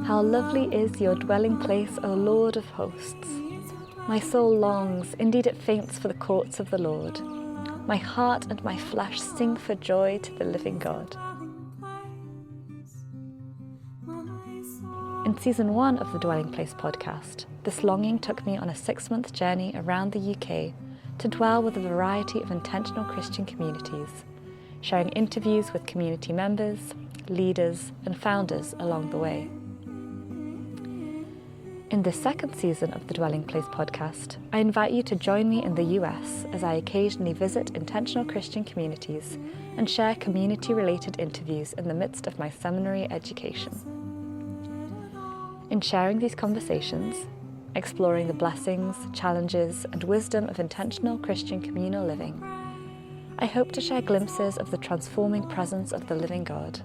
How lovely is your dwelling place, O Lord of hosts! My soul longs, indeed it faints for the courts of the Lord. My heart and my flesh sing for joy to the living God. In season 1 of the Dwelling Place podcast, this longing took me on a 6-month journey around the UK to dwell with a variety of intentional Christian communities, sharing interviews with community members, leaders and founders along the way. In this second season of the Dwelling Place podcast, I invite you to join me in the US as I occasionally visit intentional Christian communities and share community-related interviews in the midst of my seminary education. In sharing these conversations, exploring the blessings, challenges, and wisdom of intentional Christian communal living, I hope to share glimpses of the transforming presence of the living God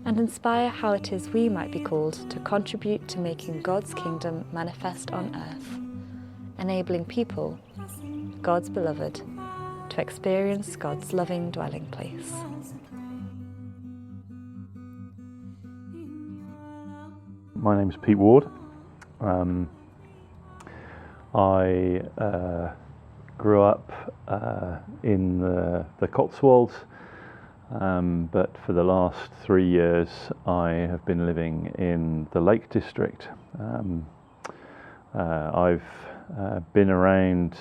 and inspire how it is we might be called to contribute to making God's kingdom manifest on earth, enabling people, God's beloved, to experience God's loving dwelling place. My name's Pete Ward. I grew up in the Cotswolds, but for the last 3 years I have been living in the Lake District. I've been around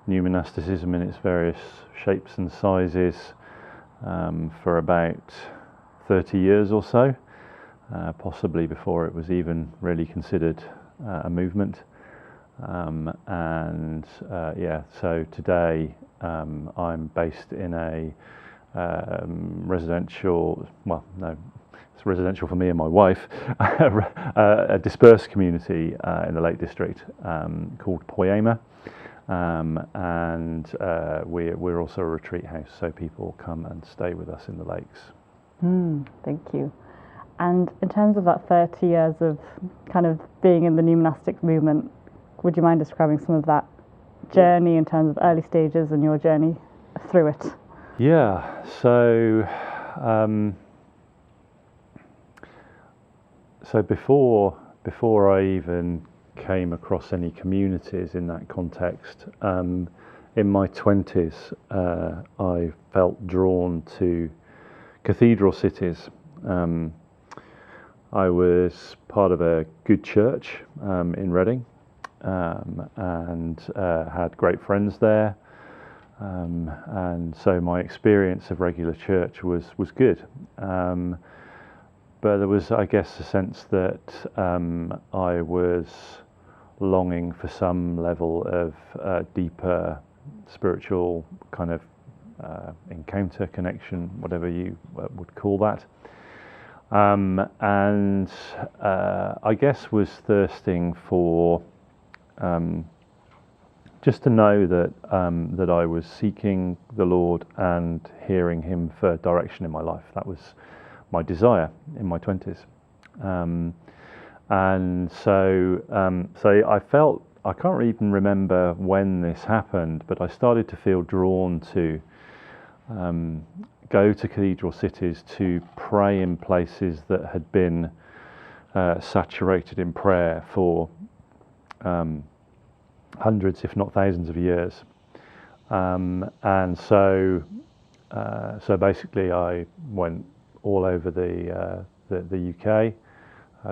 new monasticism in its various shapes and sizes for about 30 years or so, possibly before it was even really considered a movement. So today I'm based in a residential, well, no, it's residential for me and my wife, a dispersed community in the Lake District called Poeima, and we're also a retreat house, so people come and stay with us in the lakes. Thank you. And in terms of that 30 years of kind of being in the new monastic movement, would you mind describing some of that journey in terms of early stages and your journey through it? Yeah, so before I even came across any communities in that context, in my 20s I felt drawn to cathedral cities. I was part of a good church in Reading, and had great friends there, and so my experience of regular church was good, but there was, I guess, a sense that I was longing for some level of deeper spiritual kind of encounter, connection, whatever you would call that. And I guess was thirsting for just to know that I was seeking the Lord and hearing Him for direction in my life. That was my desire in my 20s, and so I felt, I can't even remember when this happened, but I started to feel drawn to go to cathedral cities, to pray in places that had been saturated in prayer for hundreds, if not thousands of years. And so basically I went all over the UK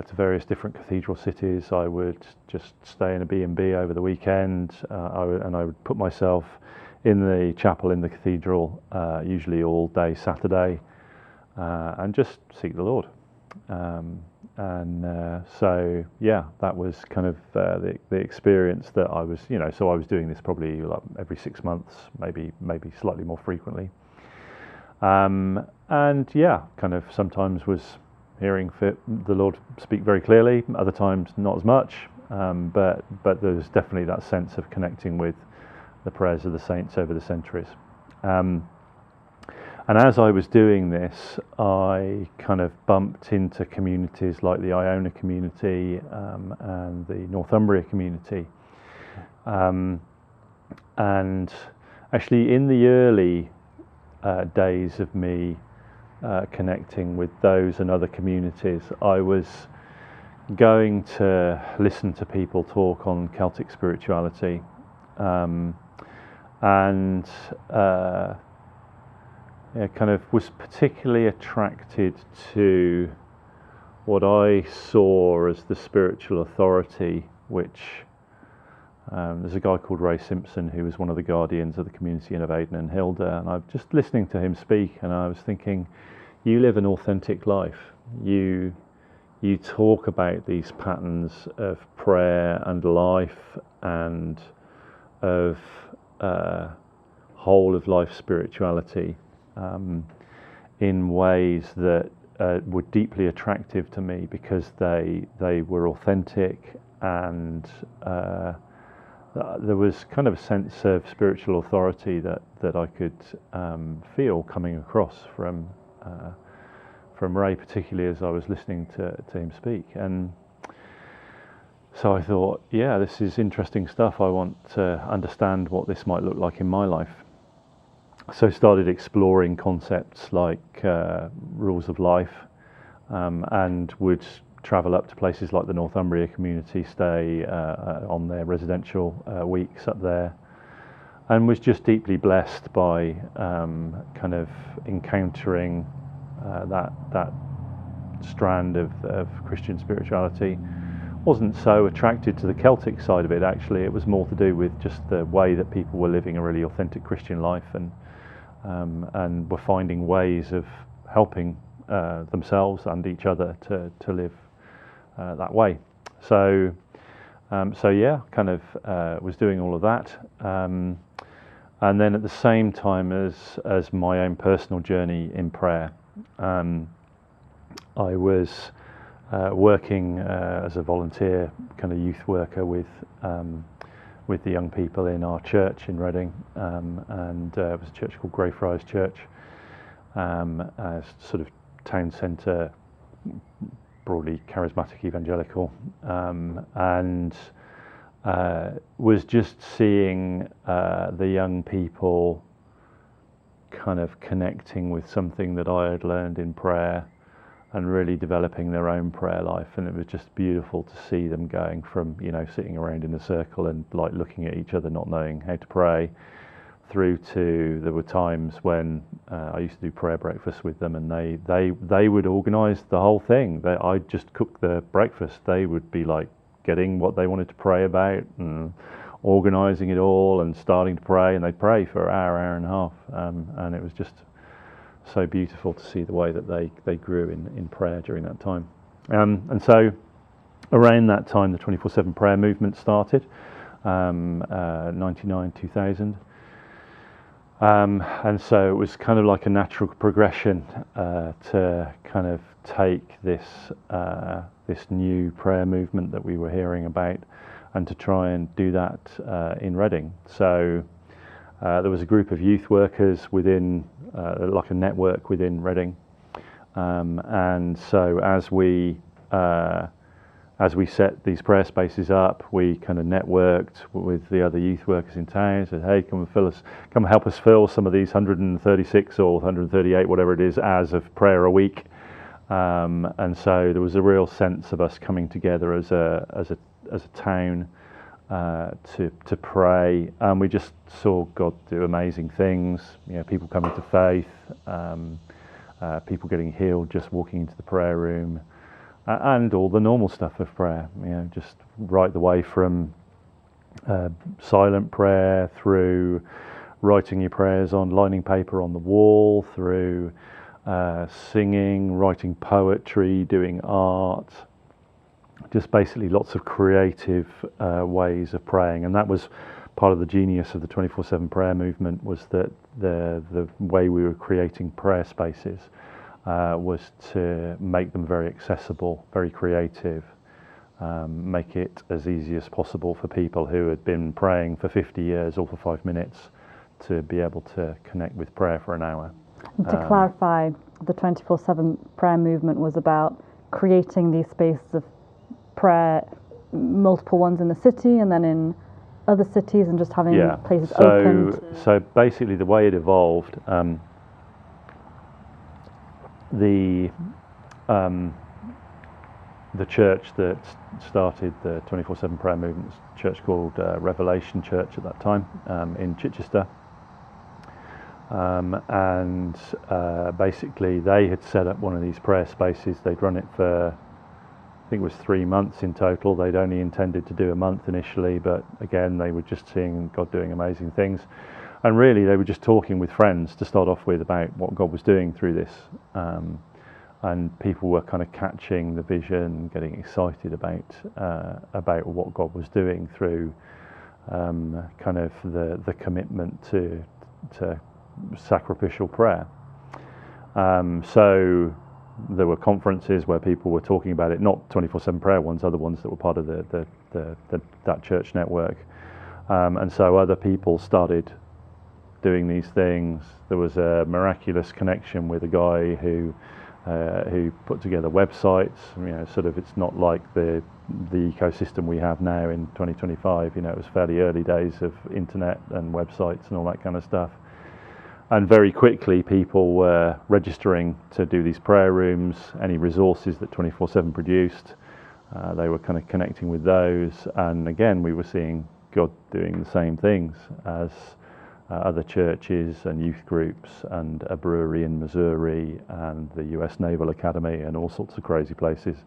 to various different cathedral cities. I would just stay in a B&B over the weekend, and I would put myself in the chapel in the cathedral, usually all day Saturday, and just seek the Lord. So that was kind of the experience that I was, so I was doing this probably like every 6 months, maybe slightly more frequently. Kind of sometimes was hearing the Lord speak very clearly, other times not as much, but there's definitely that sense of connecting with the prayers of the saints over the centuries. And as I was doing this, I kind of bumped into communities like the Iona community and the Northumbria community. And actually, in the early days of me connecting with those and other communities, I was going to listen to people talk on Celtic spirituality, and kind of was particularly attracted to what I saw as the spiritual authority, which there's a guy called Ray Simpson who was one of the guardians of the community in Aden and Hilda, and I was just listening to him speak, and I was thinking, you live an authentic life. You talk about these patterns of prayer and life and of whole of life spirituality in ways that were deeply attractive to me, because they were authentic, and there was kind of a sense of spiritual authority that I could feel coming across from Ray, particularly as I was listening to him speak. And so I thought, yeah, this is interesting stuff. I want to understand what this might look like in my life. So I started exploring concepts like rules of life, and would travel up to places like the Northumbria community, stay on their residential weeks up there, and was just deeply blessed by kind of encountering that strand of Christian spirituality. Wasn't so attracted to the Celtic side of it, actually. It was more to do with just the way that people were living a really authentic Christian life, and were finding ways of helping themselves and each other to live that way. So yeah, kind of was doing all of that, and then at the same time as my own personal journey in prayer, I was working as a volunteer kind of youth worker with the young people in our church in Reading, and it was a church called Greyfriars Church, as sort of town centre, broadly charismatic evangelical, and was just seeing the young people kind of connecting with something that I had learned in prayer, and really developing their own prayer life. And it was just beautiful to see them going from, sitting around in a circle and like looking at each other, not knowing how to pray, through to there were times when I used to do prayer breakfast with them, and they would organise the whole thing. I'd just cook the breakfast. They would be like getting what they wanted to pray about and organising it all and starting to pray, and they'd pray for an hour and a half, and it was just so beautiful to see the way that they grew in prayer during that time. And so around that time, the 24/7 prayer movement started, 99, 2000. And so it was kind of like a natural progression to kind of take this new prayer movement that we were hearing about, and to try and do that in Reading. So there was a group of youth workers within, like a network within Reading, and so as we set these prayer spaces up, we kind of networked with the other youth workers in town. Said, "Hey, come and help us fill some of these 136 or 138, whatever it is, hours of prayer a week." And so there was a real sense of us coming together as a town to pray, and we just saw God do amazing things. People coming to faith, people getting healed just walking into the prayer room. And all the normal stuff of prayer, just right the way from silent prayer, through writing your prayers on lining paper on the wall, through singing, writing poetry, doing art, just basically lots of creative ways of praying. And that was part of the genius of the 24/7 prayer movement, was that the way we were creating prayer spaces was to make them very accessible, very creative, make it as easy as possible for people who had been praying for 50 years or for 5 minutes to be able to connect with prayer for an hour. To clarify, the 24/7 prayer movement was about creating these spaces of prayer, multiple ones in the city and then in other cities, and just having places open. So basically, the way it evolved, the church that started the 24/7 prayer movement, was a church called Revelation Church at that time, in Chichester. And basically they had set up one of these prayer spaces. They'd run it for, I think it was 3 months in total. They'd only intended to do a month initially, but again they were just seeing God doing amazing things, and really they were just talking with friends to start off with about what God was doing through this, and people were kind of catching the vision, getting excited about what God was doing through kind of the commitment to sacrificial prayer. So there were conferences where people were talking about it, not 24/7 prayer ones, other ones that were part of that church network. And so other people started doing these things. There was a miraculous connection with a guy who put together websites. Sort of, it's not like the ecosystem we have now in 2025. It was fairly early days of internet and websites and all that kind of stuff. And very quickly people were registering to do these prayer rooms, any resources that 24/7 produced. They were kind of connecting with those, and again we were seeing God doing the same things as other churches and youth groups and a brewery in Missouri and the US Naval Academy and all sorts of crazy places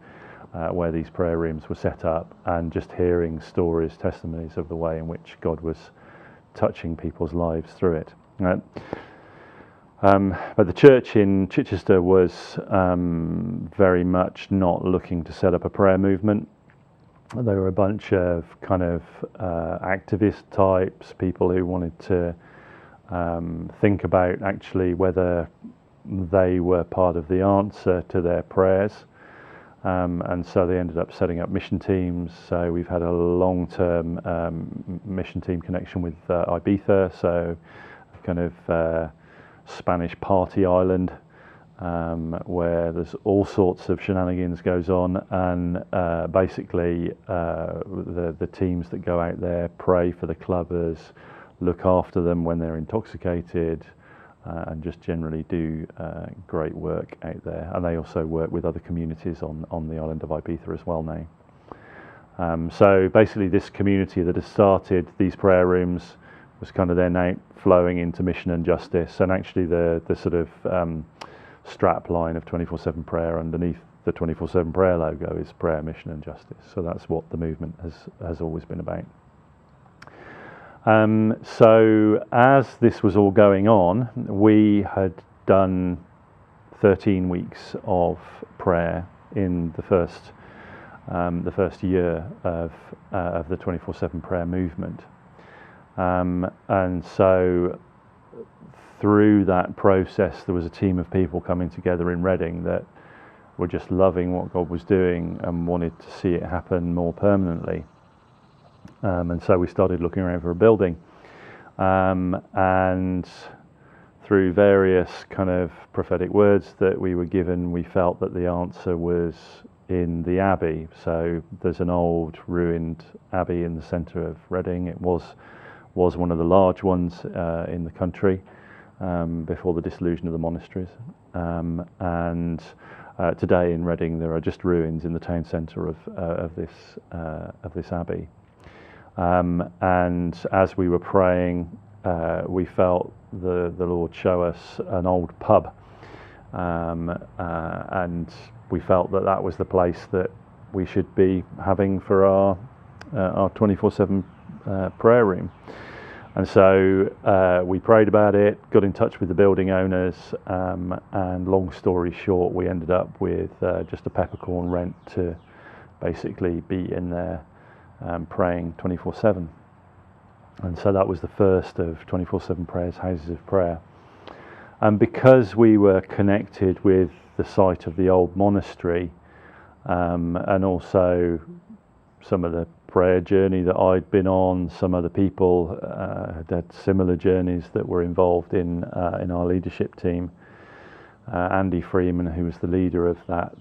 where these prayer rooms were set up, and just hearing stories, testimonies of the way in which God was touching people's lives through it. But the church in Chichester was very much not looking to set up a prayer movement. There were a bunch of kind of activist types, people who wanted to think about actually whether they were part of the answer to their prayers. And so they ended up setting up mission teams. So we've had a long-term mission team connection with Ibiza, so kind of Spanish party island, where there's all sorts of shenanigans goes on, and basically the teams that go out there pray for the clubbers, look after them when they're intoxicated, and just generally do great work out there. And they also work with other communities on the island of Ibiza as well now. So basically this community that has started these prayer rooms was kind of then now flowing into mission and justice, and actually the sort of strap line of 24/7 prayer underneath the 24/7 prayer logo is prayer, mission and justice. So that's what the movement has always been about. So as this was all going on, we had done 13 weeks of prayer in the first year of the 24/7 prayer movement. And so through that process there was a team of people coming together in Reading that were just loving what God was doing and wanted to see it happen more permanently. And so we started looking around for a building, and through various kind of prophetic words that we were given, we felt that the answer was in the Abbey. So there's an old ruined Abbey in the centre of Reading. It was one of the large ones in the country before the dissolution of the monasteries, and today in Reading there are just ruins in the town centre of this Abbey. And as we were praying, we felt the Lord show us an old pub, and we felt that was the place that we should be having for our 24/7 prayer room. And so we prayed about it, got in touch with the building owners, and long story short, we ended up with just a peppercorn rent to basically be in there praying 24/7. And so that was the first of 24/7 prayers, houses of prayer. And because we were connected with the site of the old monastery, and also some of the prayer journey that I'd been on, some other people had similar journeys that were involved in our leadership team, Andy Freeman, who was the leader of that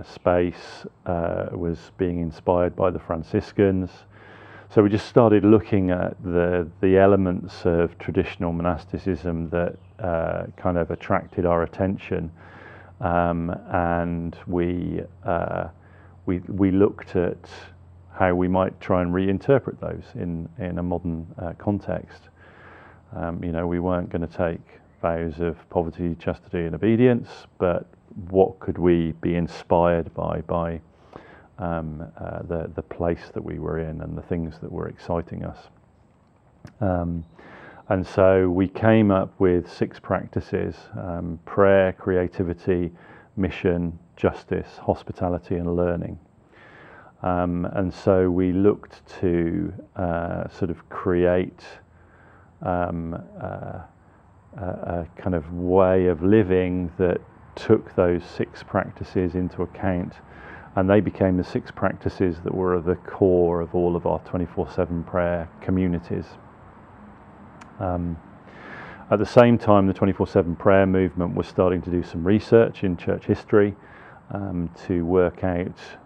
space, was being inspired by the Franciscans. So we just started looking at the elements of traditional monasticism that kind of attracted our attention, and we looked at how we might try and reinterpret those in a modern context. We weren't going to take vows of poverty, chastity, and obedience, but what could we be inspired by the place that we were in and the things that were exciting us. And so we came up with 6 practices: prayer, creativity, mission, justice, hospitality, and learning. And so we looked to sort of create a kind of way of living that took those 6 practices into account, and they became the 6 practices that were at the core of all of our 24/7 prayer communities. At the same time, the 24/7 prayer movement was starting to do some research in church history to work out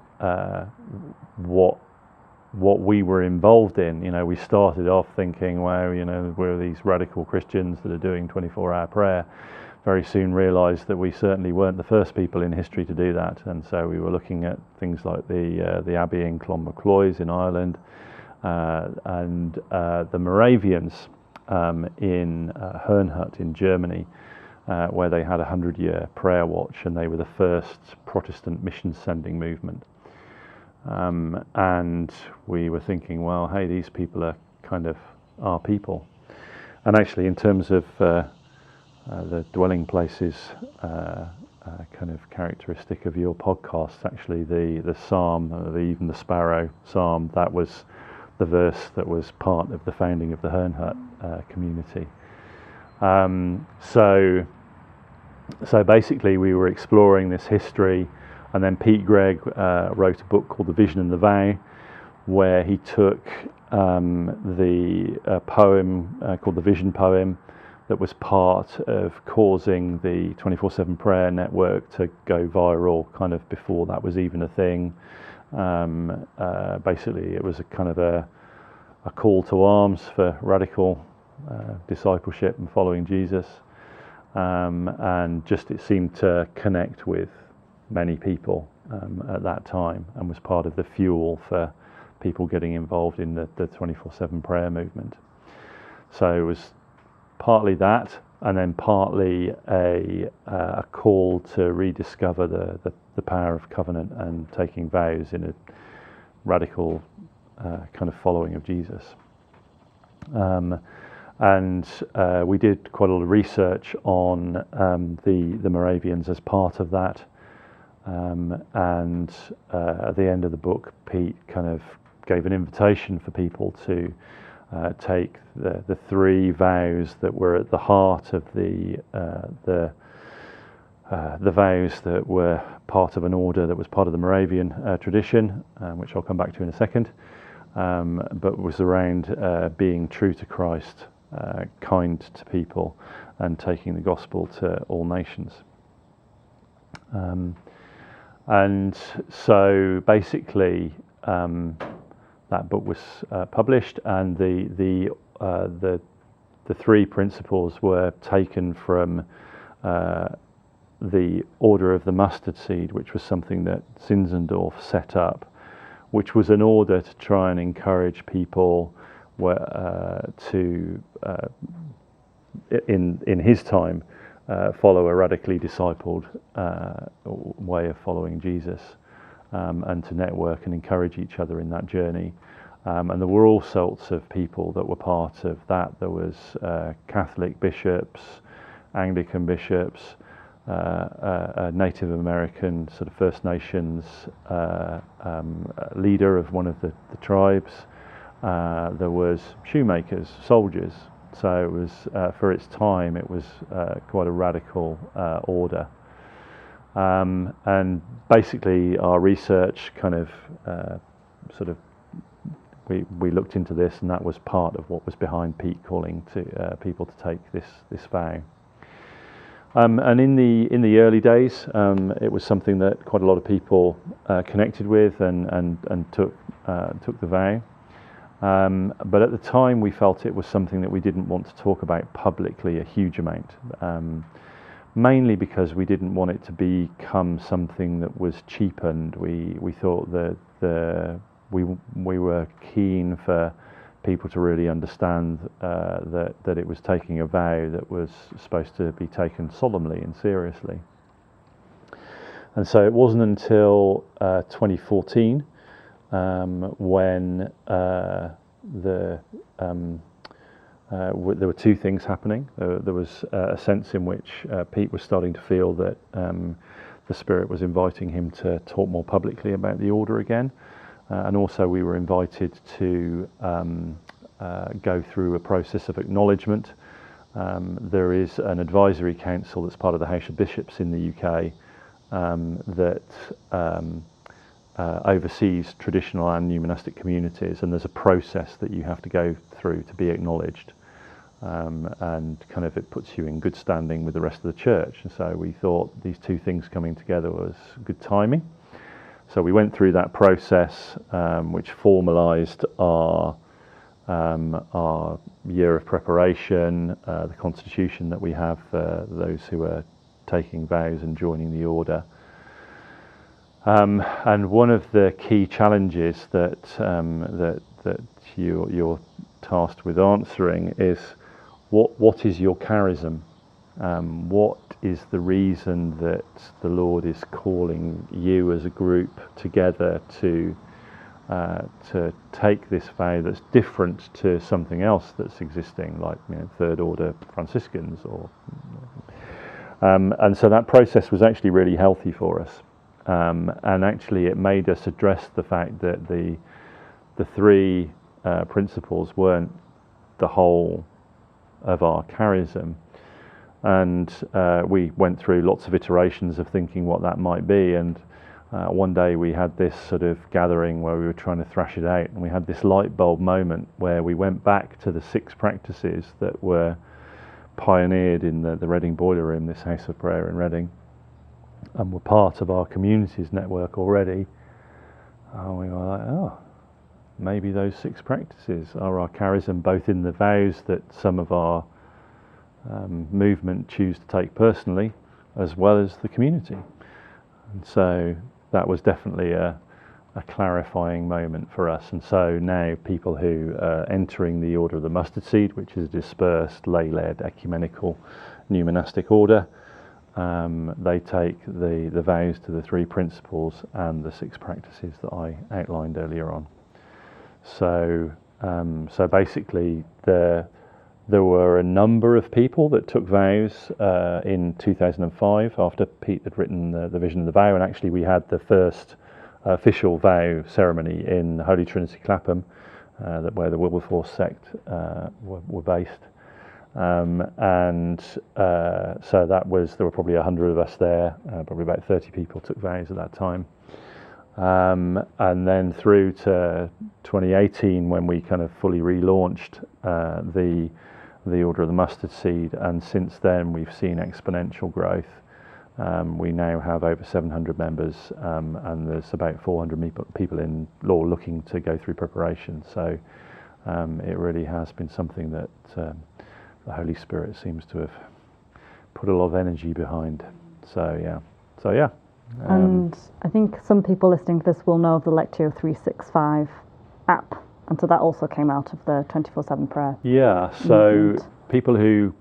what we were involved in. We started off thinking, wow, we're these radical Christians that are doing 24-hour prayer. Very soon realised that we certainly weren't the first people in history to do that, and so we were looking at things like the Abbey in Clonmacloise in Ireland, and the Moravians in Herrnhut in Germany, where they had a 100-year prayer watch, and they were the first Protestant mission sending movement. And we were thinking, well, hey, these people are kind of our people. And actually, in terms of the dwelling places kind of characteristic of your podcast, actually the psalm, even the sparrow psalm, that was the verse that was part of the founding of the Herrnhut community. So basically we were exploring this history, and then Pete Gregg wrote a book called The Vision and the Vow, where he took the poem called the Vision Poem that was part of causing the 24/7 prayer network to go viral kind of before that was even a thing. Basically it was a kind of a call to arms for radical discipleship and following Jesus, and just it seemed to connect with many people at that time, and was part of the fuel for people getting involved in the 24/7 prayer movement. So it was partly that, and then partly a call to rediscover the power of covenant and taking vows in a radical kind of following of Jesus. And we did quite a lot of research on the Moravians as part of that. And at the end of the book, Pete kind of gave an invitation for people to take the 3 vows that were at the heart of the vows that were part of an order that was part of the Moravian tradition, which I'll come back to in a second, but was around being true to Christ, kind to people, and taking the gospel to all nations. And so basically that book was published, and the 3 principles were taken from the Order of the Mustard Seed, which was something that Zinzendorf set up, which was an order to try and encourage people to, in his time, follow a radically discipled way of following Jesus, and to network and encourage each other in that journey. And there were all sorts of people that were part of that. There was Catholic bishops, Anglican bishops, a Native American sort of First Nations leader of one of the tribes. There was shoemakers, soldiers. So it was, for its time, it was quite a radical order. And basically our research kind of sort of, we looked into this, and that was part of what was behind Pete calling to people to take this vow. And in the early days, it was something that quite a lot of people connected with and took the vow. But at the time, we felt it was something that we didn't want to talk about publicly a huge amount, mainly because we didn't want it to become something that was cheapened. We thought that we were keen for people to really understand that it was taking a vow that was supposed to be taken solemnly and seriously. And so it wasn't until 2014 when there were two things happening. There was a sense in which Pete was starting to feel that the Spirit was inviting him to talk more publicly about the order again. And also we were invited to go through a process of acknowledgement. There is an advisory council that's part of the House of Bishops in the UK that oversees traditional and new monastic communities, and there's a process that you have to go through to be acknowledged. And kind of it puts you in good standing with the rest of the church. And so we thought these two things coming together was good timing. So we went through that process, which formalised our year of preparation, the constitution that we have for those who are taking vows and joining the order. And one of the key challenges that you're tasked with answering is what is your charism? What is the reason that the Lord is calling you as a group together to take this vow that's different to something else that's existing, like Third Order Franciscans, or and so that process was actually really healthy for us, and actually it made us address the fact that the three principles weren't the whole of our charism. And we went through lots of iterations of thinking what that might be. And one day we had this sort of gathering where we were trying to thrash it out. And we had this light bulb moment where we went back to the 6 practices that were pioneered in the Reading Boiler Room, this house of prayer in Reading, and were part of our communities network already. And we were like, oh, maybe those 6 practices are our charism, both in the vows that some of our movement choose to take personally, as well as the community. And so that was definitely a clarifying moment for us. And so now people who are entering the Order of the Mustard Seed, which is a dispersed, lay-led, ecumenical new monastic order, they take the vows to the 3 principles and the 6 practices that I outlined earlier on. So basically there were a number of people that took vows in 2005 after Pete had written the vision of the vow, and actually we had the first official vow ceremony in Holy Trinity Clapham, where the Wilberforce sect were based. So there were probably 100 of us there, probably about 30 people took vows at that time. And then through to 2018 when we kind of fully relaunched the Order of the Mustard Seed, and since then we've seen exponential growth. We now have over 700 members, and there's about 400 people in law looking to go through preparation. So it really has been something that the Holy Spirit seems to have put a lot of energy behind. So yeah. And I think some people listening to this will know of the Lectio 365 app, and so that also came out of the 24/7 prayer. Yeah, so people who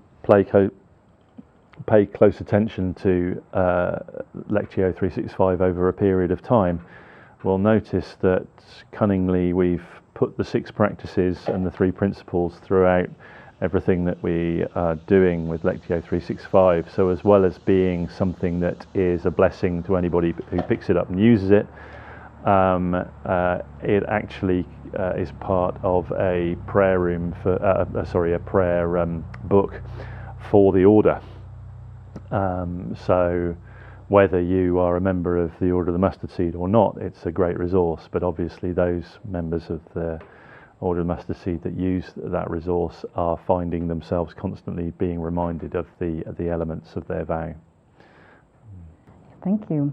pay close attention to Lectio 365 over a period of time will notice that cunningly we've put the 6 practices and the 3 principles throughout everything that we are doing with Lectio 365. So as well as being something that is a blessing to anybody who picks it up and uses it, it actually is part of a prayer room for a prayer book for the order. So whether you are a member of the Order of the Mustard Seed or not, it's a great resource. But obviously those members of the order of mustard seed that use that resource are finding themselves constantly being reminded of the elements of their vow. Thank you.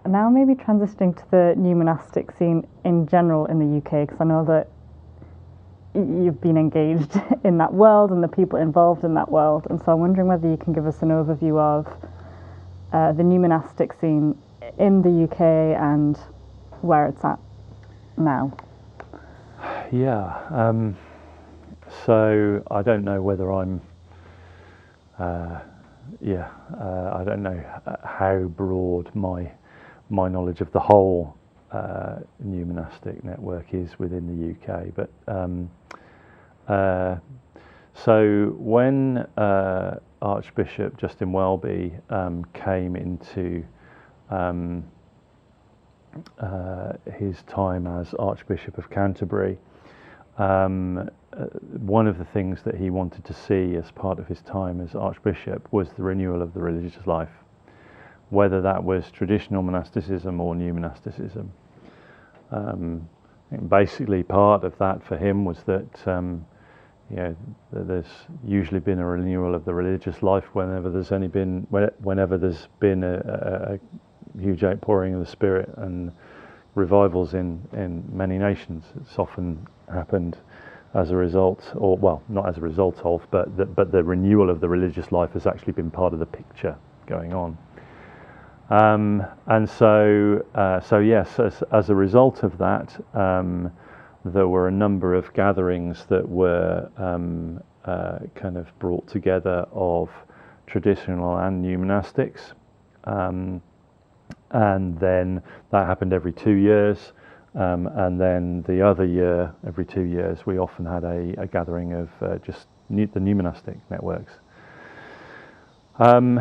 Now maybe transitioning to the new monastic scene in general in the UK, because I know that you've been engaged in that world and the people involved in that world, and so I'm wondering whether you can give us an overview of the new monastic scene in the UK and where it's at now. Yeah, so I don't know whether I'm I don't know how broad my knowledge of the whole new monastic network is within the UK, but so when Archbishop Justin Welby came into his time as Archbishop of Canterbury, one of the things that he wanted to see as part of his time as Archbishop was the renewal of the religious life, whether that was traditional monasticism or new monasticism. Basically, part of that for him was that there's usually been a renewal of the religious life whenever there's been a huge outpouring of the Spirit and revivals in many nations. It's often happened as a result, or well, not as a result of, but the renewal of the religious life has actually been part of the picture going on. And so yes, as a result of that, there were a number of gatherings that were kind of brought together of traditional and new monastics. And then that happened every 2 years. And then the other year, every 2 years, we often had a gathering of just the new monastic networks. And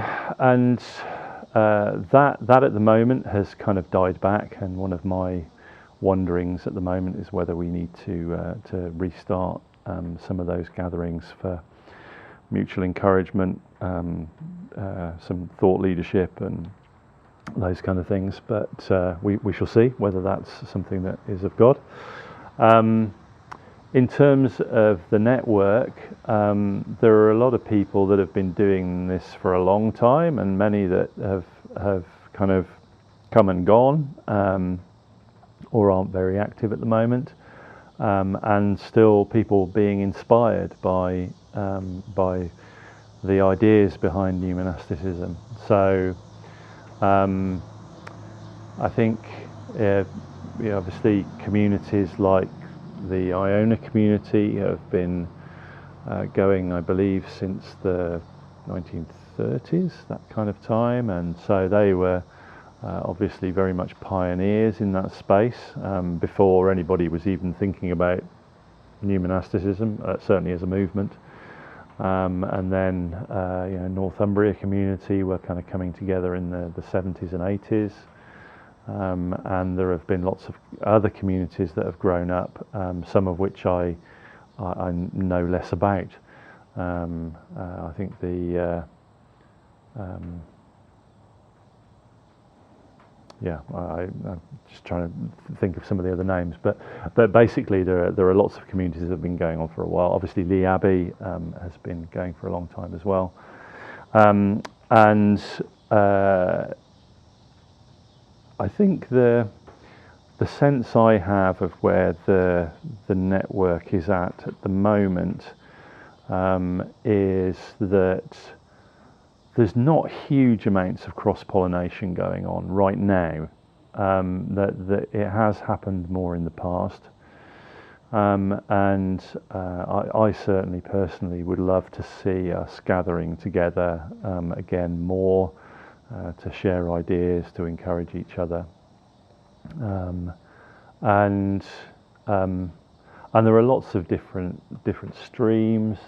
that at the moment has kind of died back, and one of my wonderings at the moment is whether we need to restart some of those gatherings for mutual encouragement, some thought leadership and those kind of things, but we shall see whether that's something that is of God. In terms of the network, there are a lot of people that have been doing this for a long time, and many that have kind of come and gone, or aren't very active at the moment, and still people being inspired by the ideas behind new monasticism. So I think obviously communities like the Iona community have been going, I believe, since the 1930s, that kind of time, and so they were obviously very much pioneers in that space before anybody was even thinking about new monasticism, certainly as a movement. And then Northumbria community were kind of coming together in the 70s and 80s. And there have been lots of other communities that have grown up, some of which I know less about. I think I'm just trying to think of some of the other names, but basically there are lots of communities that have been going on for a while. Obviously Lee Abbey has been going for a long time as well, and I think the sense I have of where the network is at the moment is that there's not huge amounts of cross-pollination going on right now. That it has happened more in the past, and I certainly personally would love to see us gathering together again more, to share ideas, to encourage each other, and there are lots of different streams.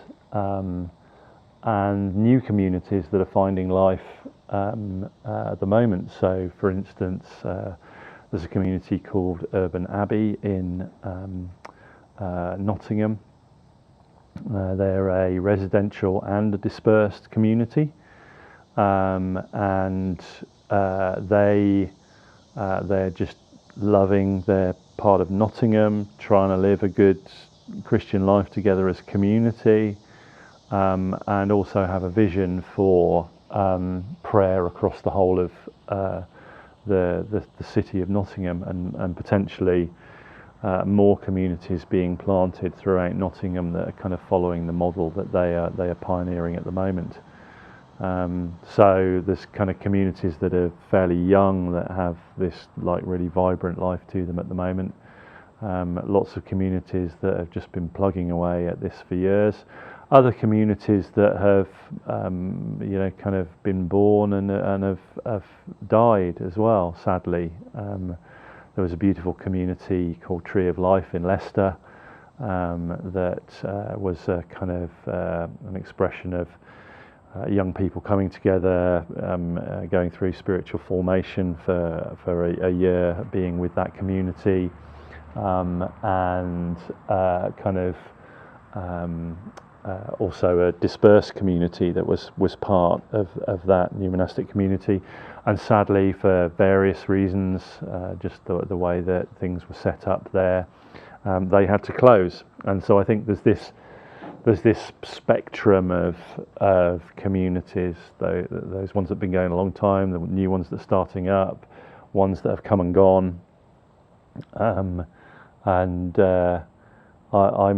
And new communities that are finding life at the moment. So, for instance, there's a community called Urban Abbey in Nottingham. They're a residential and a dispersed community, and they're just loving their part of Nottingham, trying to live a good Christian life together as a community, and also have a vision for prayer across the whole of the city of Nottingham, and potentially more communities being planted throughout Nottingham that are kind of following the model that they are pioneering at the moment. So there's kind of communities that are fairly young that have this like really vibrant life to them at the moment. Lots of communities that have just been plugging away at this for years. Other communities that have, kind of been born and have died as well, sadly. There was a beautiful community called Tree of Life in Leicester that was a kind of an expression of young people coming together, going through spiritual formation for a year, being with that community, and also a dispersed community that was part of that new monastic community. And sadly, for various reasons, just the way that things were set up there, they had to close. And so I think there's this spectrum of communities, those ones that have been going a long time, the new ones that are starting up, ones that have come and gone, I'm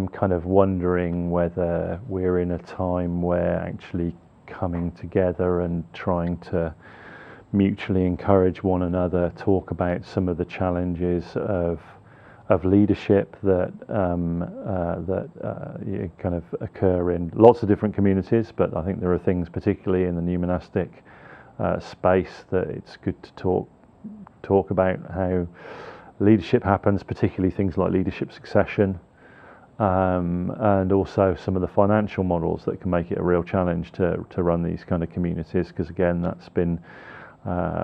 kind of wondering whether we're in a time where actually coming together and trying to mutually encourage one another, talk about some of the challenges of leadership that kind of occur in lots of different communities, but I think there are things particularly in the new monastic space that it's good to talk about how leadership happens, particularly things like leadership succession, and also some of the financial models that can make it a real challenge to run these kind of communities, because again that's been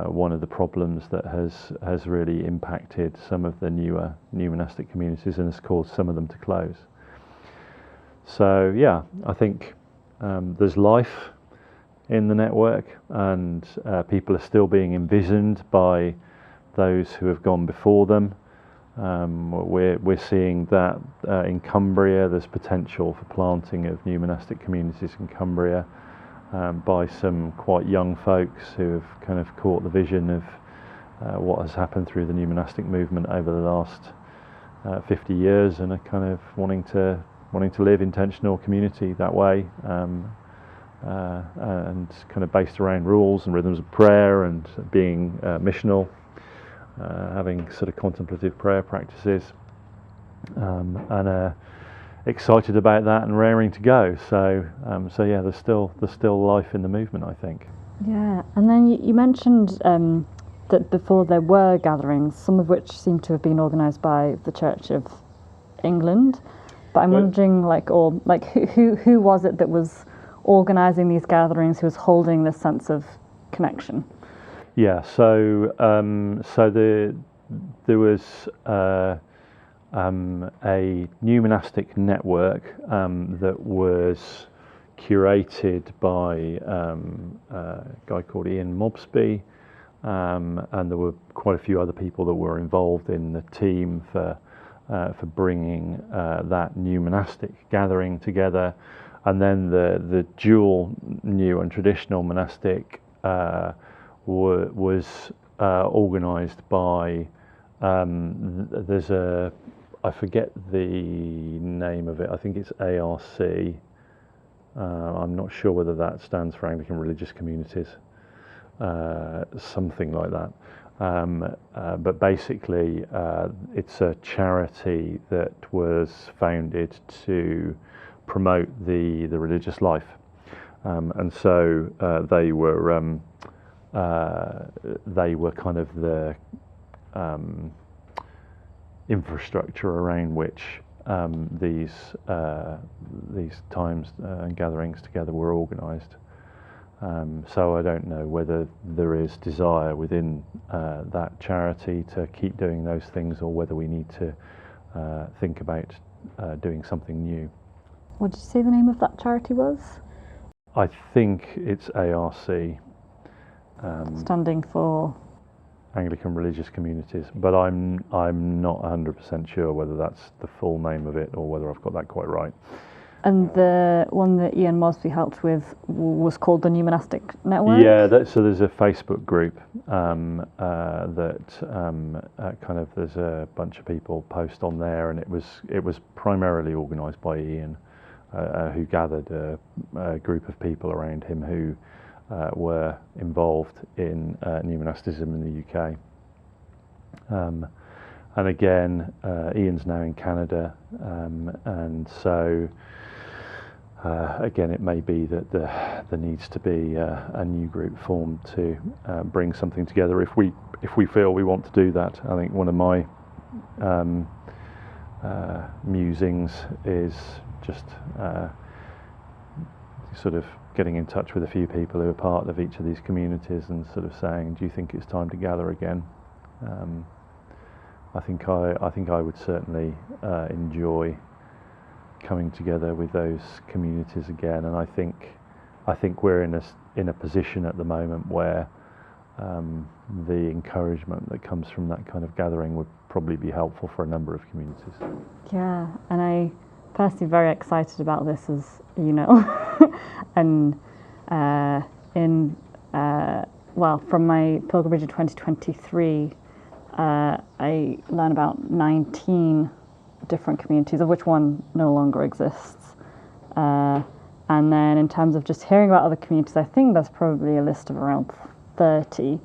one of the problems that has really impacted some of the newer new monastic communities and has caused some of them to close. So yeah, I think there's life in the network, and people are still being envisioned by those who have gone before them. We're seeing that in Cumbria there's potential for planting of new monastic communities in Cumbria by some quite young folks who have kind of caught the vision of what has happened through the new monastic movement over the last 50 years and are kind of wanting to live intentional community that way, and kind of based around rules and rhythms of prayer and being missional. Having sort of contemplative prayer practices, and excited about that and raring to go. So yeah, there's still life in the movement, I think. Yeah, and then you mentioned that before there were gatherings, some of which seem to have been organised by the Church of England. But I'm wondering, who was it that was organising these gatherings? Who was holding this sense of connection? Yeah, so there was a new monastic network that was curated by a guy called Ian Mobsby, and there were quite a few other people that were involved in the team for bringing that new monastic gathering together, and then the dual new and traditional monastic was organised by I forget the name of it, I think it's ARC. I'm not sure whether that stands for Anglican Religious Communities, something like that, but basically it's a charity that was founded to promote the religious life, and so they were kind of the infrastructure around which these times and gatherings together were organised. So I don't know whether there is desire within that charity to keep doing those things, or whether we need to think about doing something new. What did you say the name of that charity was? I think it's ARC. Standing for? Anglican religious communities, but I'm not 100% sure whether that's the full name of it or whether I've got that quite right. And the one that Ian Mosby helped with was called the New Monastic Network? Yeah, so there's a Facebook group that kind of, there's a bunch of people post on there, and it was primarily organised by Ian, who gathered a group of people around him who were involved in New Monasticism in the UK. And again, Ian's now in Canada, and so again, it may be that there needs to be a new group formed to bring something together if we feel we want to do that. I think one of my musings is just sort of getting in touch with a few people who are part of each of these communities and sort of saying, do you think it's time to gather again? I think I would certainly enjoy coming together with those communities again, and I think we're in a position at the moment where the encouragement that comes from that kind of gathering would probably be helpful for a number of communities. Yeah, and I personally very excited about this, as you know, and from my pilgrimage in 2023, I learned about 19 different communities, of which one no longer exists. And then in terms of just hearing about other communities, I think there's probably a list of around 30.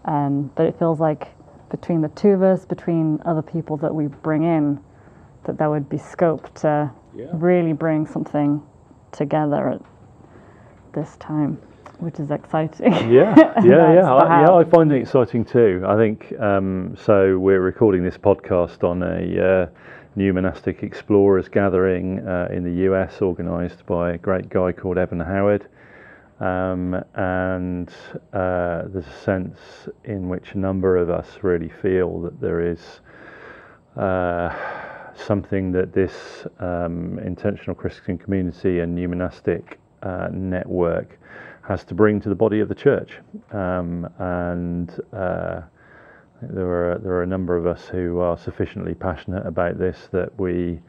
But it feels like between the two of us, between other people that we bring in, that there would be scope to really bring something together at this time, which is exciting. I find it exciting too. I think so. We're recording this podcast on a New Monastic Explorers gathering in the US, organised by a great guy called Evan Howard, and there's a sense in which a number of us really feel that there is something that this intentional Christian community and New Monastic network has to bring to the body of the church, and there are a number of us who are sufficiently passionate about this that we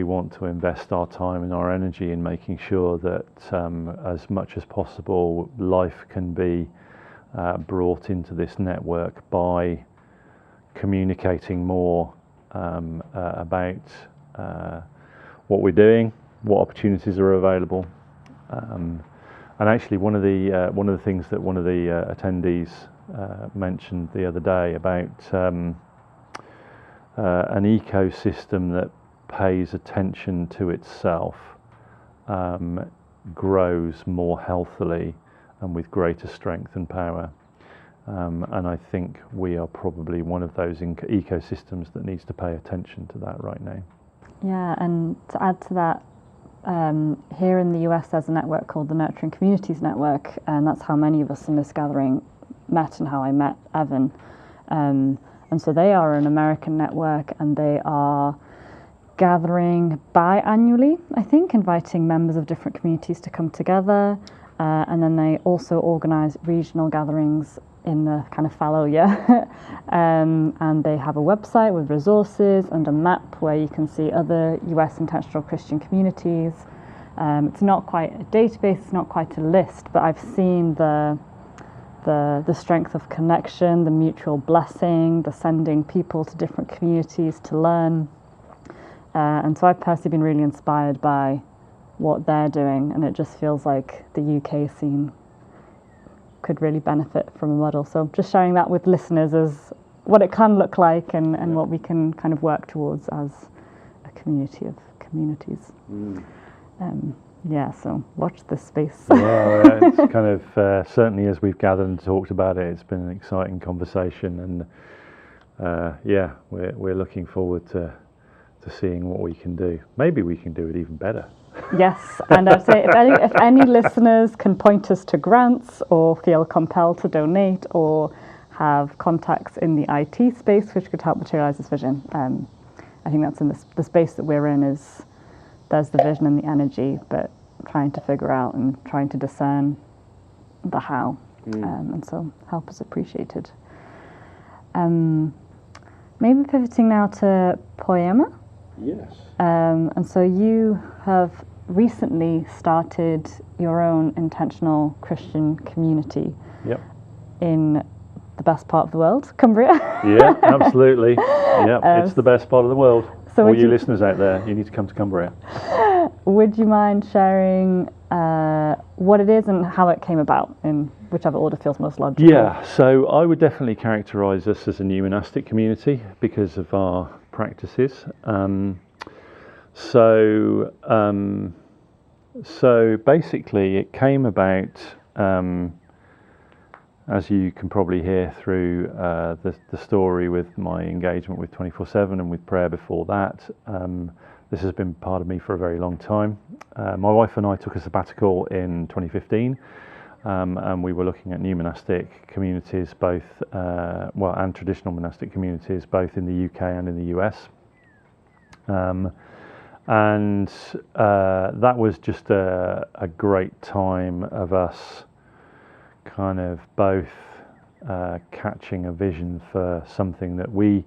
want to invest our time and our energy in making sure that as much as possible life can be brought into this network by communicating more about what we're doing, what opportunities are available. And actually, one of the things that one of the attendees mentioned the other day about an ecosystem that pays attention to itself grows more healthily and with greater strength and power. And I think we are probably one of those ecosystems that needs to pay attention to that right now. Yeah, and to add to that, here in the US there's a network called the Nurturing Communities Network, and that's how many of us in this gathering met and how I met Evan. And so they are an American network, and they are gathering biannually, I think, inviting members of different communities to come together, and then they also organise regional gatherings in the kind of fallow year. And they have a website with resources and a map where you can see other US intentional Christian communities. It's not quite a database, it's not quite a list, but I've seen the strength of connection, the mutual blessing, the sending people to different communities to learn. And so I've personally been really inspired by what they're doing, and it just feels like the UK scene could really benefit from a model. So just sharing that with listeners as what it can look like and what we can kind of work towards as a community of communities. So watch this space. It's kind of certainly as we've gathered and talked about it, it's been an exciting conversation, and we're looking forward to seeing what we can do. Maybe we can do it even better. Yes, and I'd say if any listeners can point us to grants or feel compelled to donate or have contacts in the IT space which could help materialise this vision, I think that's in the space that we're in. Is there's the vision and the energy, but trying to figure out and trying to discern the how, and so help is appreciated. Maybe pivoting now to Poeima. Yes. And so you have recently started your own intentional Christian community Yep. in the best part of the world, Cumbria. Yeah, absolutely. Yeah, it's the best part of the world. So All you listeners out there, you need to come to Cumbria. Would you mind sharing what it is and how it came about, in whichever order feels most logical? Yeah, so I would definitely characterise us as a new monastic community because of our practices. So basically, it came about, as you can probably hear through the story with my engagement with 24/7 and with prayer before that. This has been part of me for a very long time. My wife and I took a sabbatical in 2015, and we were looking at new monastic communities, both and traditional monastic communities, both in the UK and in the US. And that was just a great time of us kind of both catching a vision for something that we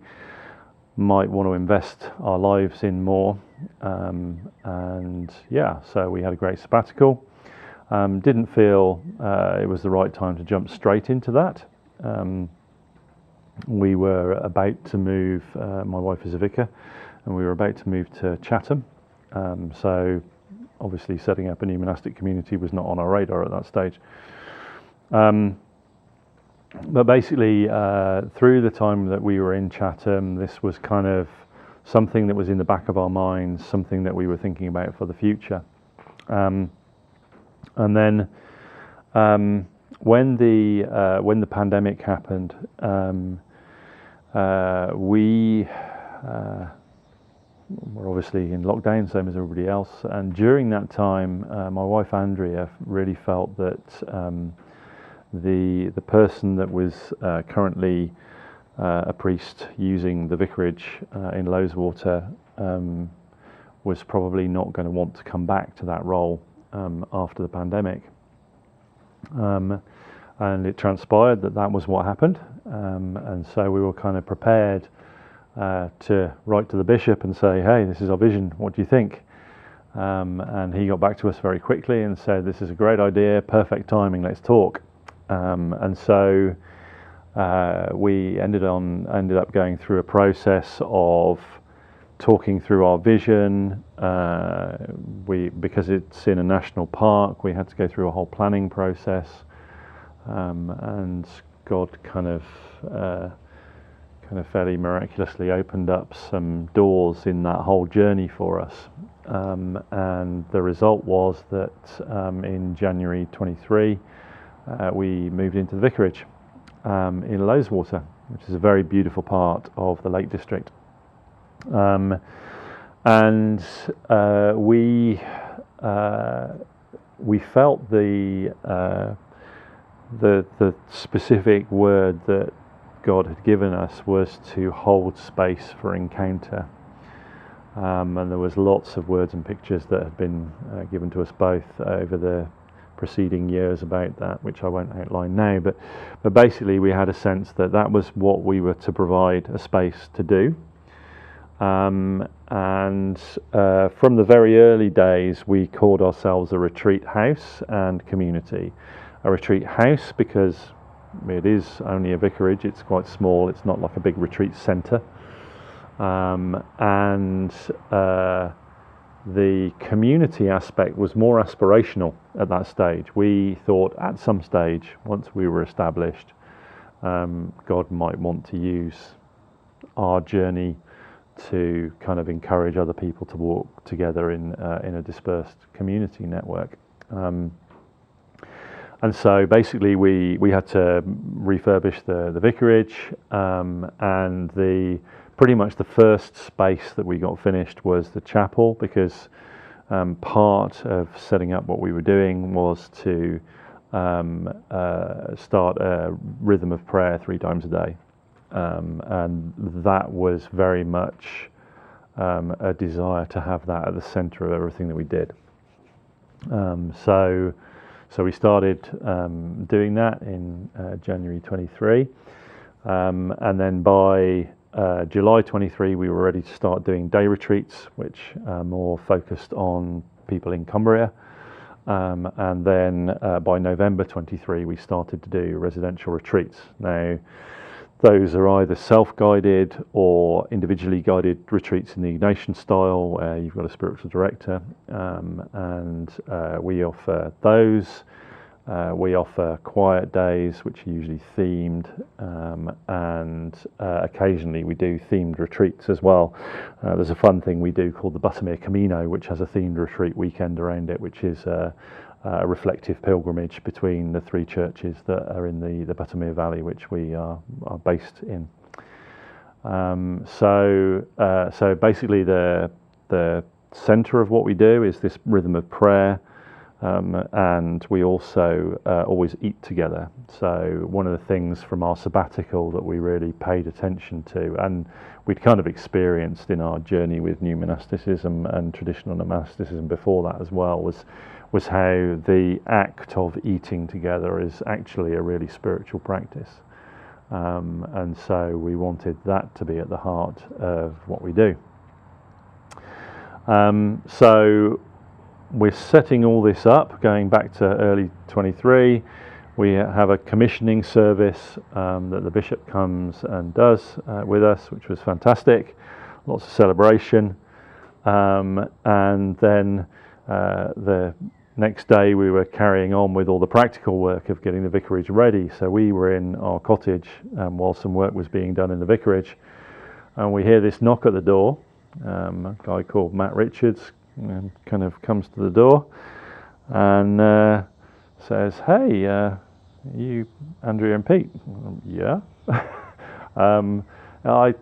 might want to invest our lives in more. And yeah, so we had a great sabbatical. Didn't feel it was the right time to jump straight into that. We were about to move, my wife is a vicar, and we were about to move to Chatham. So obviously setting up a new monastic community was not on our radar at that stage. But basically, through the time that we were in Chatham, this was kind of something that was in the back of our minds, something that we were thinking about for the future. And then when the pandemic happened, we were obviously in lockdown, same as everybody else. And during that time, my wife Andrea really felt that the person that was currently a priest using the vicarage in Loweswater was probably not going to want to come back to that role after the pandemic. And it transpired that that was what happened. And so we were kind of prepared to write to the bishop and say, hey, this is our vision, what do you think? And he got back to us very quickly and said, this is a great idea, perfect timing, let's talk. And so we ended up going through a process of talking through our vision. Because it's in a national park, we had to go through a whole planning process, and God kind of fairly miraculously opened up some doors in that whole journey for us. And the result was that in January 23. We moved into the vicarage in Loweswater, which is a very beautiful part of the Lake District. And we felt the specific word that God had given us was to hold space for encounter. And there was lots of words and pictures that had been given to us both over the preceding years about that, which I won't outline now, but basically we had a sense that that was what we were to provide a space to do. And from the very early days, we called ourselves a retreat house and community. A retreat house because it is only a vicarage, it's quite small, it's not like a big retreat centre. The community aspect was more aspirational at that stage. We thought at some stage, once we were established, God might want to use our journey to kind of encourage other people to walk together in a dispersed community network. And so basically we had to refurbish the vicarage, and pretty much the first space that we got finished was the chapel, because part of setting up what we were doing was to start a rhythm of prayer 3 times a day. And that was very much a desire to have that at the centre of everything that we did. So we started doing that in January 23. And then by July 23, we were ready to start doing day retreats, which are more focused on people in Cumbria. And then by November 23, we started to do residential retreats. Now, those are either self-guided or individually guided retreats in the Ignatian style, where you've got a spiritual director, and we offer those. We offer quiet days, which are usually themed, and occasionally we do themed retreats as well. There's a fun thing we do called the Buttermere Camino, which has a themed retreat weekend around it, which is a reflective pilgrimage between the three churches that are in the Buttermere Valley, which we are based in. So basically the centre of what we do is this rhythm of prayer. And we also always eat together. So one of the things from our sabbatical that we really paid attention to, and we'd kind of experienced in our journey with new monasticism and traditional monasticism before that as well, was how the act of eating together is actually a really spiritual practice. And so we wanted that to be at the heart of what we do. So we're setting all this up, going back to early 23. We have a commissioning service that the bishop comes and does with us, which was fantastic. Lots of celebration. And then the next day we were carrying on with all the practical work of getting the vicarage ready. So we were in our cottage while some work was being done in the vicarage. And we hear this knock at the door. A guy called Matt Richards kind of comes to the door and says, "Hey, you Andrea and Pete?" Yeah. I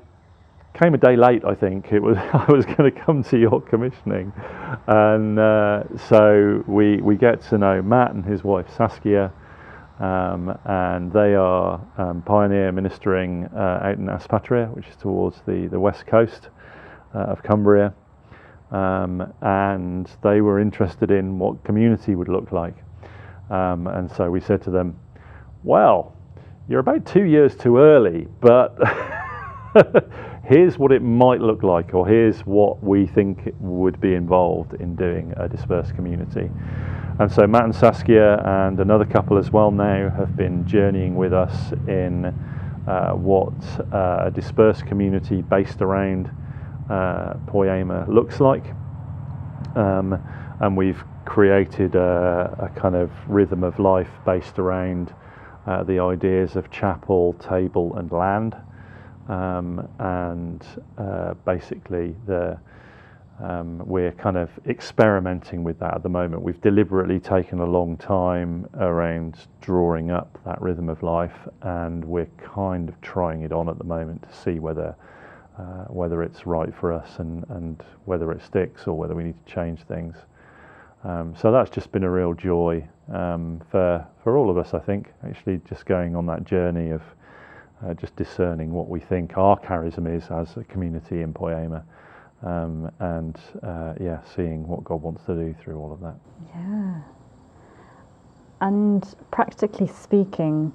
came a day late, I think. I was going to come to your commissioning, and so we get to know Matt and his wife Saskia, and they are pioneer ministering out in Aspatria, which is towards the west coast of Cumbria. And they were interested in what community would look like. And so we said to them, well, you're about 2 years too early, but here's what it might look like, or here's what we think would be involved in doing a dispersed community. And so Matt and Saskia and another couple as well now have been journeying with us in what a dispersed community based around Poeima looks like, and we've created a kind of rhythm of life based around the ideas of chapel, table and land, and basically we're kind of experimenting with that at the moment. We've deliberately taken a long time around drawing up that rhythm of life, and we're kind of trying it on at the moment to see whether it's right for us and whether it sticks or whether we need to change things. So that's just been a real joy for all of us, I think, actually just going on that journey of just discerning what we think our charism is as a community in Poeima, and seeing what God wants to do through all of that. Yeah. And practically speaking,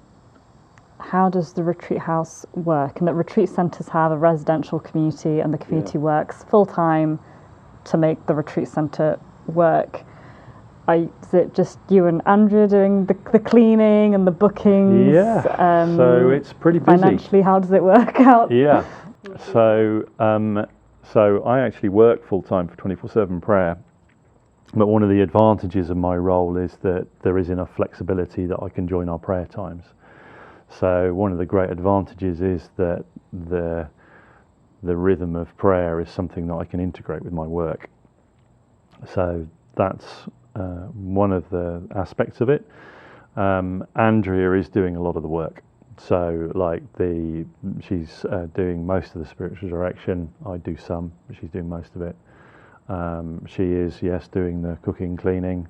how does the retreat house work? And that retreat centres have a residential community, and the community works full time to make the retreat centre work. Is it just you and Andrea doing the cleaning and the bookings? Yeah. So it's pretty busy. Financially, how does it work out? Yeah. So I actually work full time for 24/7 prayer. But one of the advantages of my role is that there is enough flexibility that I can join our prayer times. So one of the great advantages is that the rhythm of prayer is something that I can integrate with my work. So that's one of the aspects of it. Andrea is doing a lot of the work. So she's doing most of the spiritual direction. I do some, but she's doing most of it. She is, yes, doing the cooking, cleaning,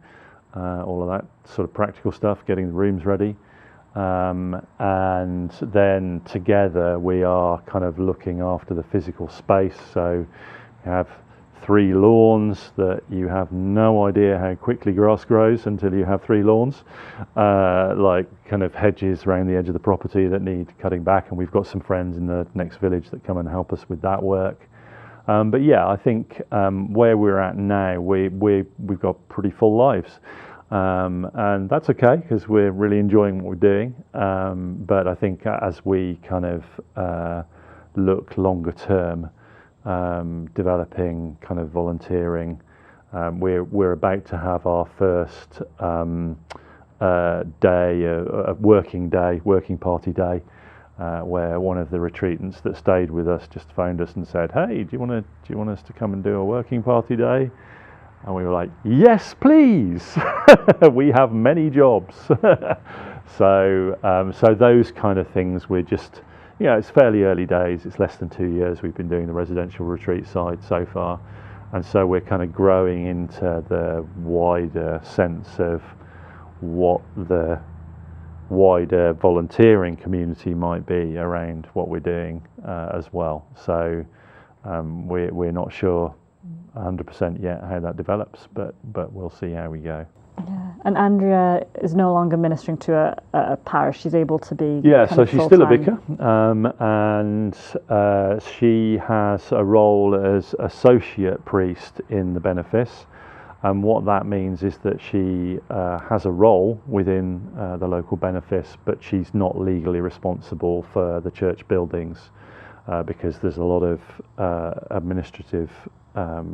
all of that sort of practical stuff, getting the rooms ready. And then together we are kind of looking after the physical space. So we have 3 lawns that you have no idea how quickly grass grows until you have 3 lawns, like kind of hedges around the edge of the property that need cutting back, and we've got some friends in the next village that come and help us with that work. But yeah, I think where we're at now, we've got pretty full lives, and that's okay because we're really enjoying what we're doing. But I think as we kind of look longer term, developing kind of volunteering, we're about to have our first day, a working party day. Where one of the retreatants that stayed with us just phoned us and said, "Hey, do you want us to come and do a working party day?" And we were like, "Yes, please." We have many jobs. So those kind of things, we're just, it's fairly early days. It's less than 2 years we've been doing the residential retreat side so far, and so we're kind of growing into the wider sense of what the wider volunteering community might be around what we're doing as well. So we're not sure 100% yet how that develops, but we'll see how we go. Yeah. And Andrea is no longer ministering to a parish. She's able to be so she's still a vicar, and she has a role as associate priest in the benefice. And what that means is that she has a role within the local benefice, but she's not legally responsible for the church buildings because there's a lot of administrative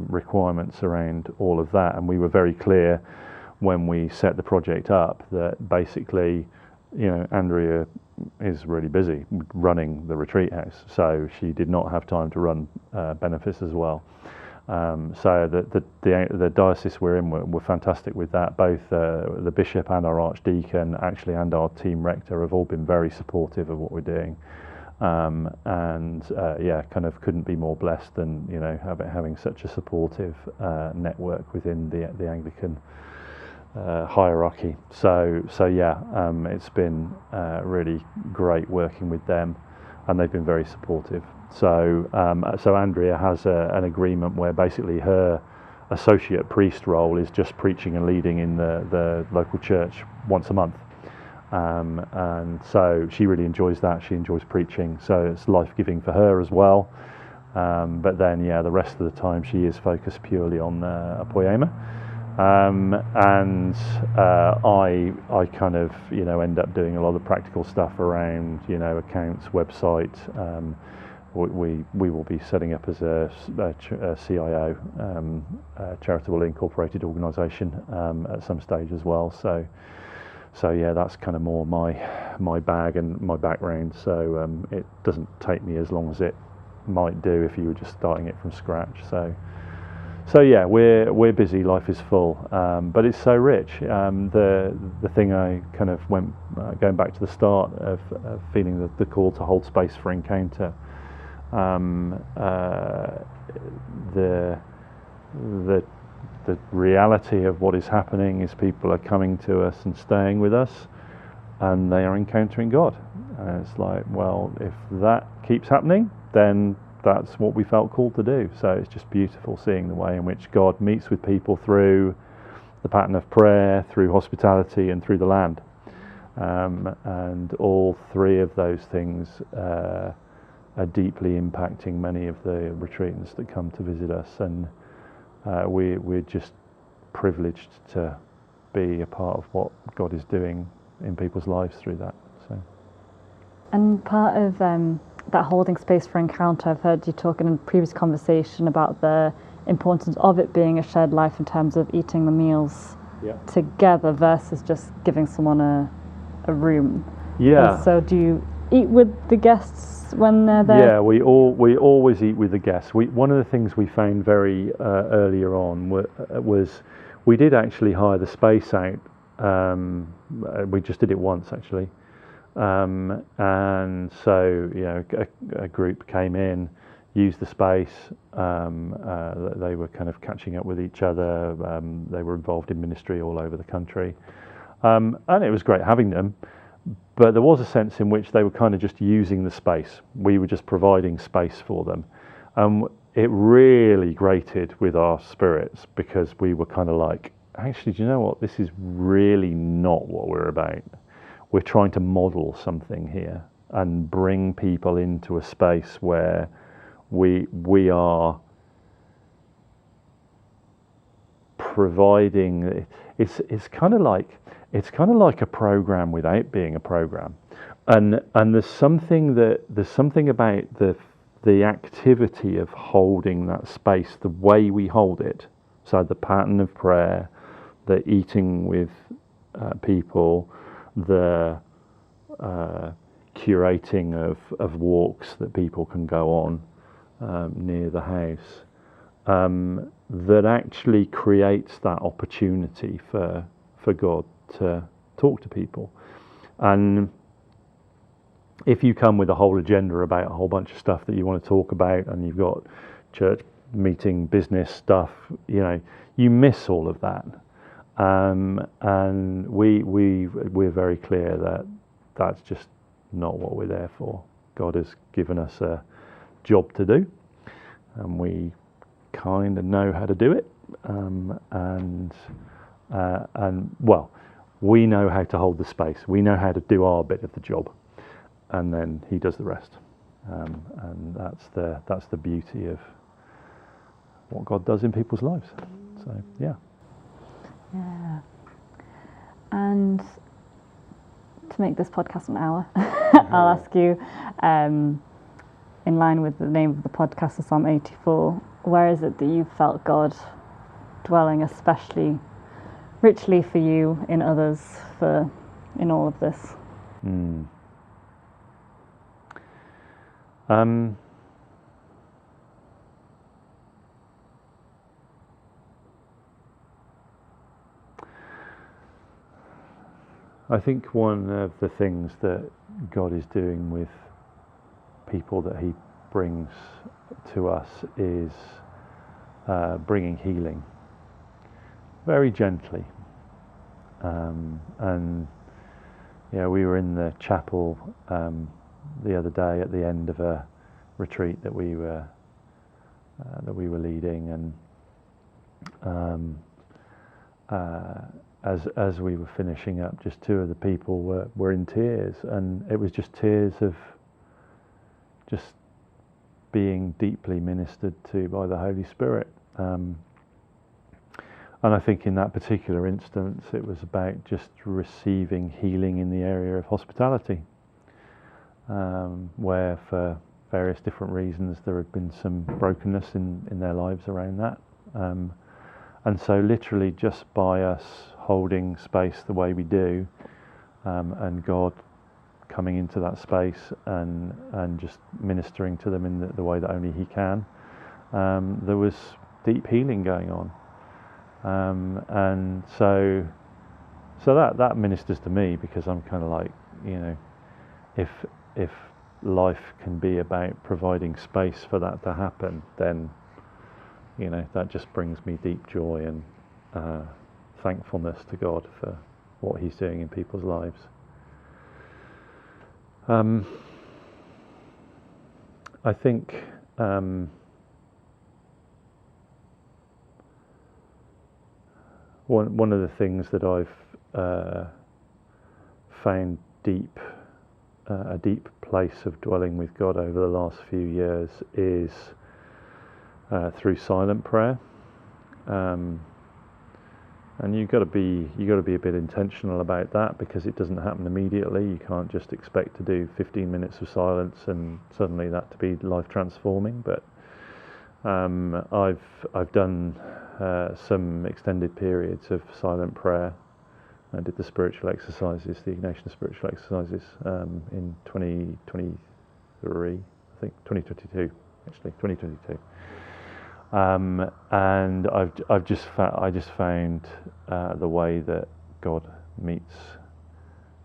requirements around all of that. And we were very clear when we set the project up that basically, Andrea is really busy running the retreat house, so she did not have time to run benefice as well. So the diocese we're in were fantastic with that. Both the bishop and our archdeacon, actually, and our team rector have all been very supportive of what we're doing, and kind of couldn't be more blessed than having such a supportive network within the Anglican hierarchy. So it's been really great working with them, and they've been very supportive. So Andrea has an agreement where basically her associate priest role is just preaching and leading in the local church once a month, and so she really enjoys that. She enjoys preaching, so it's life-giving for her as well. But then the rest of the time she is focused purely on Poeima. And I kind of end up doing a lot of practical stuff around accounts, website. We will be setting up as a CIO, charitable incorporated organisation, at some stage as well. So that's kind of more my bag and my background. So it doesn't take me as long as it might do if you were just starting it from scratch. So we're busy. Life is full, but it's so rich. The thing I kind of went going back to the start of feeling the call to hold space for encounter. The reality of what is happening is people are coming to us and staying with us, and they are encountering God. And it's like, well, if that keeps happening, then that's what we felt called to do. So it's just beautiful seeing the way in which God meets with people through the pattern of prayer, through hospitality, and through the land. And all three of those things are deeply impacting many of the retreatants that come to visit us, and we're just privileged to be a part of what God is doing in people's lives through that. So. And part of that holding space for encounter, I've heard you talk in a previous conversation about the importance of it being a shared life in terms of eating the meals together versus just giving someone a room. Yeah. And so do you eat with the guests when they're there? Yeah, we always eat with the guests. One of the things we found very earlier on was we did actually hire the space out. We just did it once actually. And so, a group came in, used the space. They were kind of catching up with each other. They were involved in ministry all over the country. And it was great having them. But there was a sense in which they were kind of just using the space. We were just providing space for them. it really grated with our spirits, because we were kind of like, actually, do you know what? This is really not what we're about. We're trying to model something here and bring people into a space where we are providing. It's kind of like a program without being a program, and there's something about the activity of holding that space, the way we hold it. So the pattern of prayer, the eating with people, the curating of walks that people can go on near the house, that actually creates that opportunity for God to talk to people. And if you come with a whole agenda about a whole bunch of stuff that you want to talk about, and you've got church meeting, business stuff, you miss all of that. And we're very clear that that's just not what we're there for. God has given us a job to do, and we kind of know how to do it. And well, we know how to hold the space. We know how to do our bit of the job, and then He does the rest. And that's the beauty of what God does in people's lives. So yeah. Yeah. And to make this podcast an hour, I'll ask you, in line with the name of the podcast, Psalm 84, where is it that you felt God dwelling especially richly for you, in others, in all of this? I think one of the things that God is doing with people that He brings to us is bringing healing very gently. And we were in the chapel the other day at the end of a retreat that we were leading, and as we were finishing up, just two of the people were in tears, and it was just tears of just being deeply ministered to by the Holy Spirit. And I think in that particular instance, it was about just receiving healing in the area of hospitality, where for various different reasons there had been some brokenness in their lives around that. And so literally just by us holding space the way we do, and God coming into that space and just ministering to them in the way that only He can, there was deep healing going on. And so that ministers to me, because I'm kind of like, if life can be about providing space for that to happen, then that just brings me deep joy and thankfulness to God for what He's doing in people's lives. I think one of the things that I've found a deep place of dwelling with God over the last few years is through silent prayer. And you've got to be a bit intentional about that, because it doesn't happen immediately. You can't just expect to do 15 minutes of silence and suddenly that to be life transforming. But I've done some extended periods of silent prayer. I did the spiritual exercises, the Ignatian spiritual exercises, in 2023, I think 2022, actually 2022. And I just found the way that God meets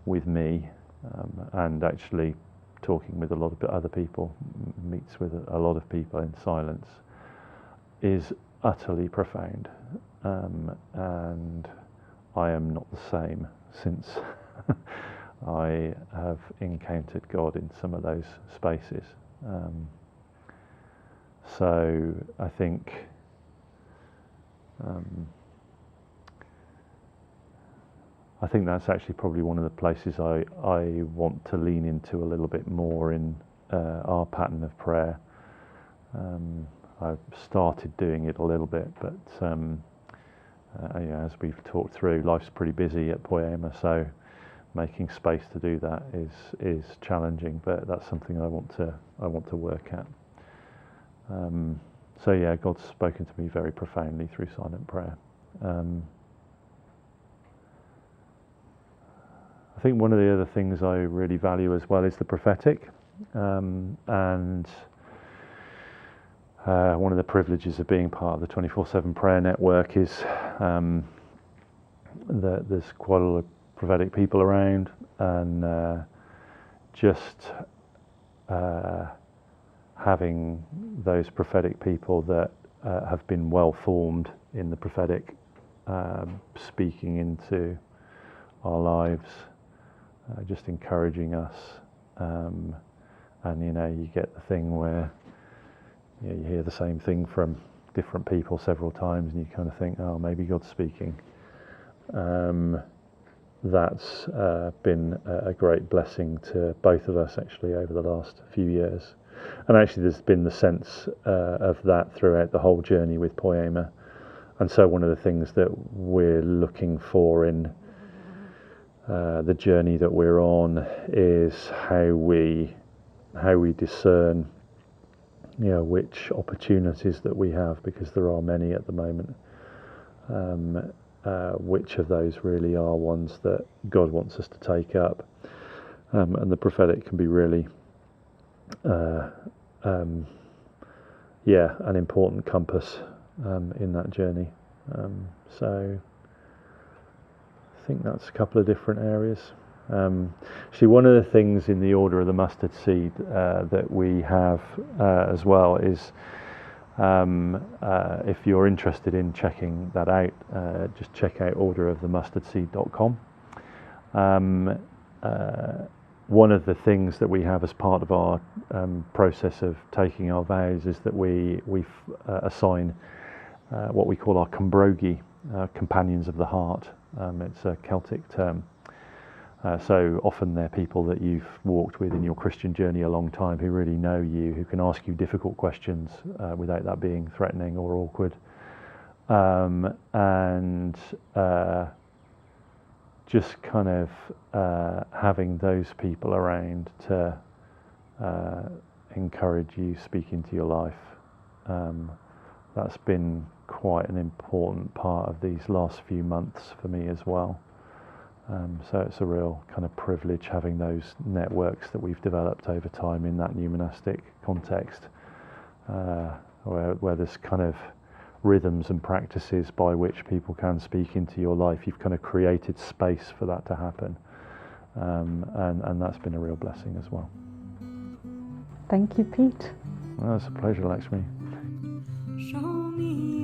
with me, and actually talking with a lot of other people, meets with a lot of people in silence, is utterly profound. And I am not the same since I have encountered God in some of those spaces. So I think that's actually probably one of the places I want to lean into a little bit more in our pattern of prayer. I've started doing it a little bit, but as we've talked through, life's pretty busy at Poeima, so making space to do that is challenging. But that's something I want to work at. So yeah, God's spoken to me very profoundly through silent prayer. I think one of the other things I really value as well is the prophetic, and one of the privileges of being part of the 24/7 prayer network is that there's quite a lot of prophetic people around, and just having those prophetic people that have been well formed in the prophetic speaking into our lives, just encouraging us, and you get the thing where you hear the same thing from different people several times, and you kind of think, oh, maybe God's speaking. That's been a great blessing to both of us actually over the last few years, and actually there's been the sense of that throughout the whole journey with Poeima. And so one of the things that we're looking for in the journey that we're on is how we discern which opportunities that we have, because there are many at the moment, which of those really are ones that God wants us to take up, and the prophetic can be really an important compass in that journey. So I think that's a couple of different areas. Actually, one of the things in the Order of the Mustard Seed that we have as well is, if you're interested in checking that out, just check out orderofthemustardseed.com. One of the things that we have as part of our process of taking our vows is that we assign what we call our Cumbrogi, companions of the heart. It's a Celtic term. So often they're people that you've walked with in your Christian journey a long time, who really know you, who can ask you difficult questions without that being threatening or awkward. And just kind of having those people around to encourage you, speak into your life. That's been quite an important part of these last few months for me as well. So it's a real kind of privilege having those networks that we've developed over time in that new monastic context, where there's kind of rhythms and practices by which people can speak into your life. You've kind of created space for that to happen, and that's been a real blessing as well. Thank you, Pete. Well, it's a pleasure, Lakshmi. Show me